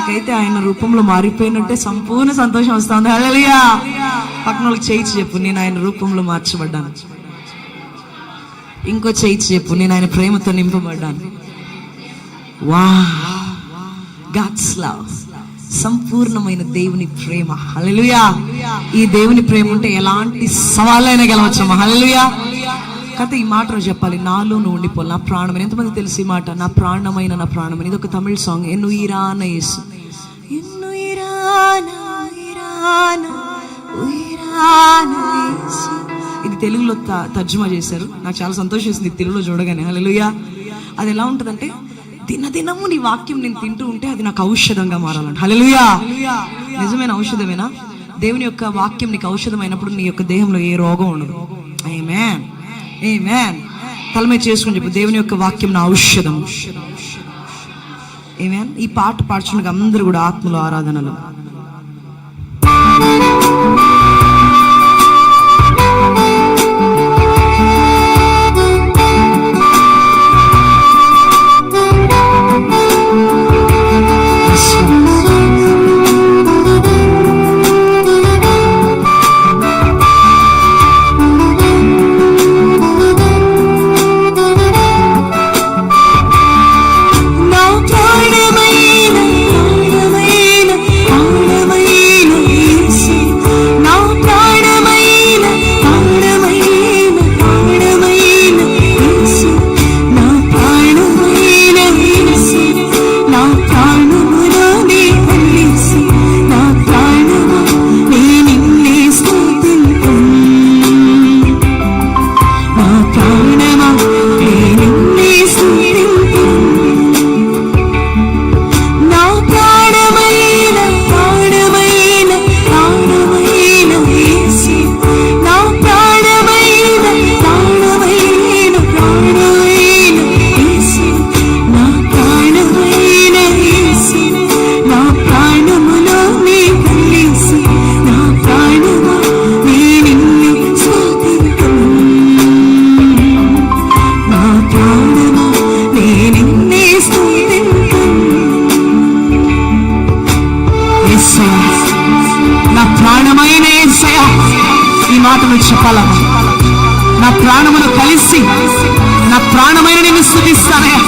నాకైతే ఆయన రూపంలో మారిపోయినట్టే సంపూర్ణ సంతోషం వస్తుంది. హల్లెలూయా. పక్కన వాళ్ళకి చేయించి చెప్పు, నేను ఆయన రూపంలో మార్చబడ్డాను. ఇంకో చేయించి చెప్పు, నేను ఆయన ప్రేమతో నింపబడ్డాను. వా, గాడ్స్ లవ్, సంపూర్ణమైన దేవుని ప్రేమ. హల్లెలూయా. ఈ దేవుని ప్రేమ ఉంటే ఎలాంటి సవాళ్ళైనా గెలవచ్చమ్మా. హల్లెలూయా. కథ ఈ మాట రోజు చెప్పాలి, నాలో నువ్వు ఉండిపోవాలి. నా ప్రాణమైన, ఎంతమంది తెలుసు ఈ మాట? నా ప్రాణమైన, నా ప్రాణమైన. ఇది ఒక తమిళ సాంగ్. ఎన్నుయిరాన యేసు, ఎన్నుయిరాన యేసు. ఇది తెలుగులో తర్జుమా చేశారు. నాకు చాలా సంతోషం వేసింది తెలుగులో చూడగానే. హల్లెలూయా. అది ఎలా ఉంటుందంటే, దినదినము నీ వాక్యం నేను తింటూ ఉంటే అది నాకు ఔషధంగా మారాలంట. హల్లెలూయా. నిజమైన ఔషధమేనా? దేవుని యొక్క వాక్యం నీకు ఔషధమైనప్పుడు నీ యొక్క దేహంలో ఏ రోగం ఉండదు. ఆమేన్, ఆమేన్. తలమే చేసుకుని చెప్పు, దేవుని యొక్క వాక్యం నా ఔషధం. ఆమేన్. ఈ పాట పాడుచుండగా అందరూ కూడా ఆత్మలో ఆరాధనలో చెప్పాలా? నా ప్రాణమును కలిసి నా ప్రాణమైన నిన్ను స్తుతిస్తానయ్యా.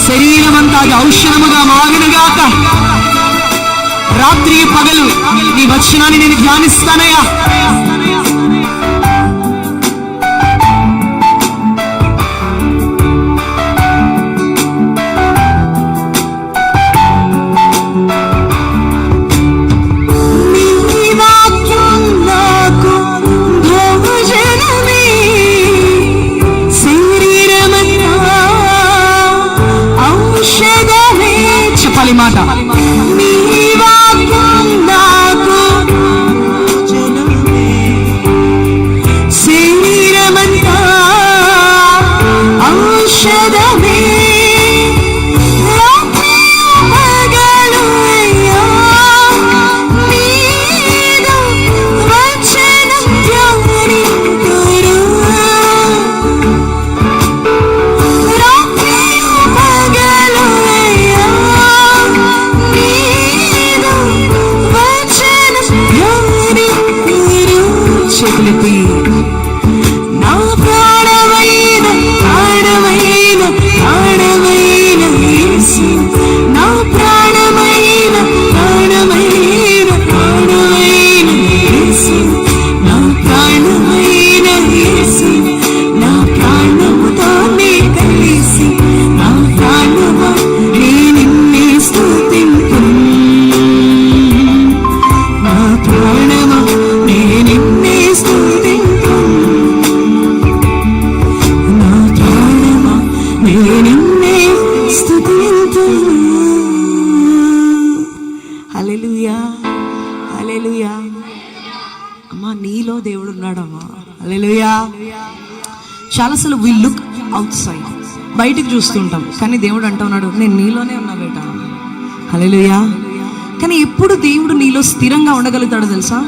శరీరమంతా అది ఔషధముగా మారునుగాక. రాత్రి పగలు నీ వచనాన్ని నేను ధ్యానిస్తానయ్యా. మాట శరీరమంతా హల్లెలూయా. చాలాసార్లు వి లుక్ అవుట్ సైడ్, బయటికి చూస్తుంటాం, కానీ దేవుడు అంటున్నాడు నేను నీలోనే ఉన్నా బేట. హల్లెలూయా. కానీ ఎప్పుడు దేవుడు నీలో స్థిరంగా ఉండగలుగుతాడో తెలుసా?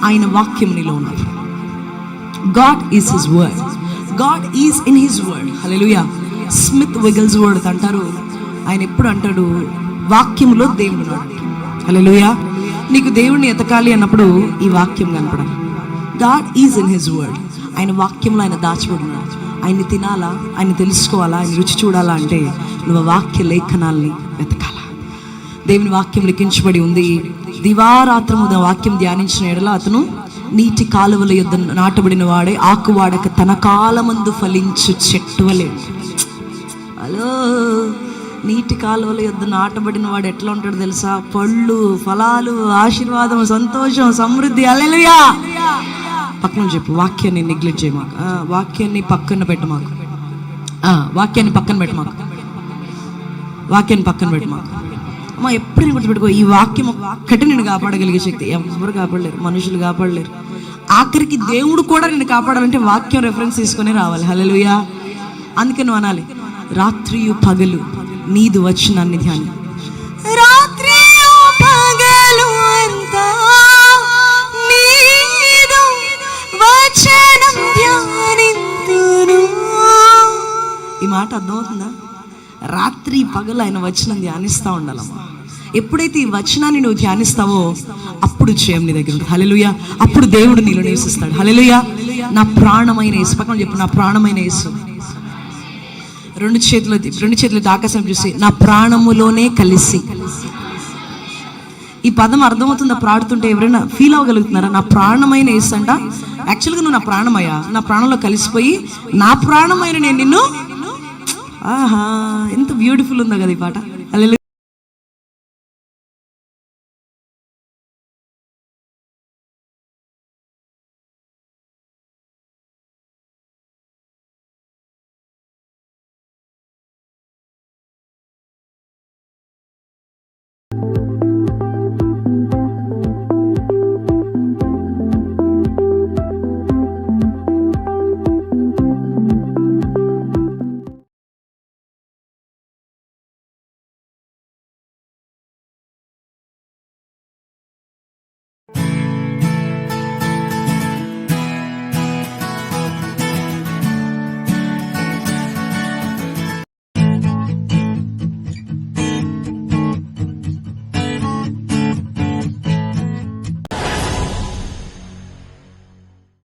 ఆయన వాక్యం నీలో ఉన్నప్పుడు. God is his word, God is in his word. Hallelujah. Smith Wigglesworth అంటారు, ఆయన ఎప్పుడు అంటాడు వాక్యంలో దేవుడు ఉన్నాడు. హల్లెలూయా. నీకు దేవుడిని ఎతకాలి అన్నప్పుడు ఈ వాక్యం కనపడాలి. God is in his word. ఆయన వాక్యంలో ఆయన దాచిపడున్నాడు. ఆయన్ని తినాలా, ఆయన తెలుసుకోవాలా, ఆయన రుచి చూడాలా అంటే నువ్వు వాక్య లేఖనాల్ని వెతకాలా. దేవుని వాక్యం లిఖించబడి ఉంది, దివారాత్రము వాక్యం ధ్యానించిన ఎడల అతను నీటి కాలువల యొద్ద నాటబడిన వాడే, ఆకువాడక తన కాలమందు ఫలించు చెట్టు వలె. హలో, నీటి కాలువల యొద్ద నాటబడిన వాడు ఎట్లా ఉంటాడు తెలుసా? పళ్ళు, ఫలాలు, ఆశీర్వాదం, సంతోషం, సమృద్ధి. హల్లెలూయా. పక్కన చెప్పు, వాక్యాన్ని నెగ్లెక్ట్ చేయమాకు, వాక్యాన్ని పక్కన పెట్టమాకు, వాక్యాన్ని పక్కన పెట్టమాకు, వాక్యాన్ని పక్కన పెట్టమాకు. అమ్మా ఎప్పుడైనా గుర్తుపెట్టుకో, ఈ వాక్యం ఒక్కటి నేను కాపాడగలిగే శక్తి ఎవరు కాపాడలేరు, మనుషులు కాపాడలేరు. ఆఖరికి దేవుడు కూడా నేను కాపాడాలంటే వాక్యం రెఫరెన్స్ తీసుకొని రావాలి. హల్లెలూయా. అందుకే నువ్వు అనాలి, రాత్రియు పగలు నీదు వచనాన్ని ధ్యానం. రాత్రియు పగలు అంతా నీదు వచనం ధ్యానింతును. ఈ మాట అర్థమవుతుందా? రాత్రి పగలు ఆయన వచనం ధ్యానిస్తూ ఉండాలమ్మా. ఎప్పుడైతే ఈ వచనాన్ని నువ్వు ధ్యానిస్తావో అప్పుడు జయం నీ దగ్గర ఉంటుంది. హల్లెలూయా. అప్పుడు దేవుడు నీలో నివసిస్తాడు. హల్లెలూయా. నా ప్రాణమైన యేసు. పక్కన చెప్పు, నా ప్రాణమైన యేసు. రెండు చేతులు ఆకాశం చూసి నా ప్రాణములోనే కలిసి. ఈ పదం అర్థమవుతుందా? పాడుతుంటే ఎవరైనా ఫీల్ అవ్వగలుగుతున్నారా? నా ప్రాణమైన యేసు అంట. యాక్చువల్గా నువ్వు నా ప్రాణమయ్యా, నా ప్రాణంలో కలిసిపోయి నా ప్రాణమైన నేను నిన్ను. ఆహా, ఎంత బ్యూటిఫుల్ ఉందో కదా ఈ పాట. హల్లెలూయా.